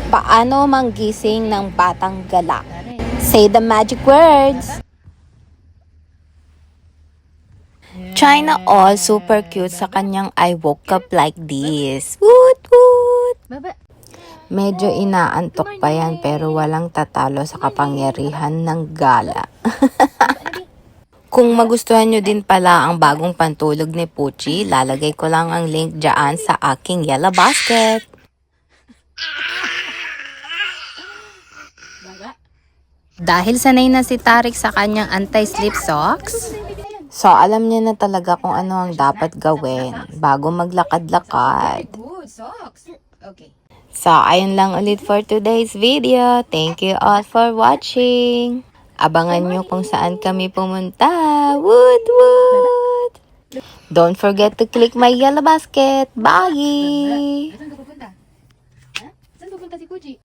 Paano manggising ng batang gala? Say the magic words! China all super cute sa kanyang I woke up like this. Woot woot! Medyo inaantok pa yan pero walang tatalo sa kapangyarihan ng gala. Kung magustuhan nyo din pala ang bagong pantulog ni Pucci, lalagay ko lang ang link dyan sa aking yellow basket. Dahil sanay na si Tarik sa kanyang anti-slip socks, so alam niya na talaga kung ano ang dapat gawin bago maglakad-lakad. So ayun lang ulit for today's video. Thank you all for watching. Abangan nyo kung saan kami pumunta. Woot woot! Don't forget to click my yellow basket. Bye! Saan pupunta? Ha? Saan pupunta si Pucci?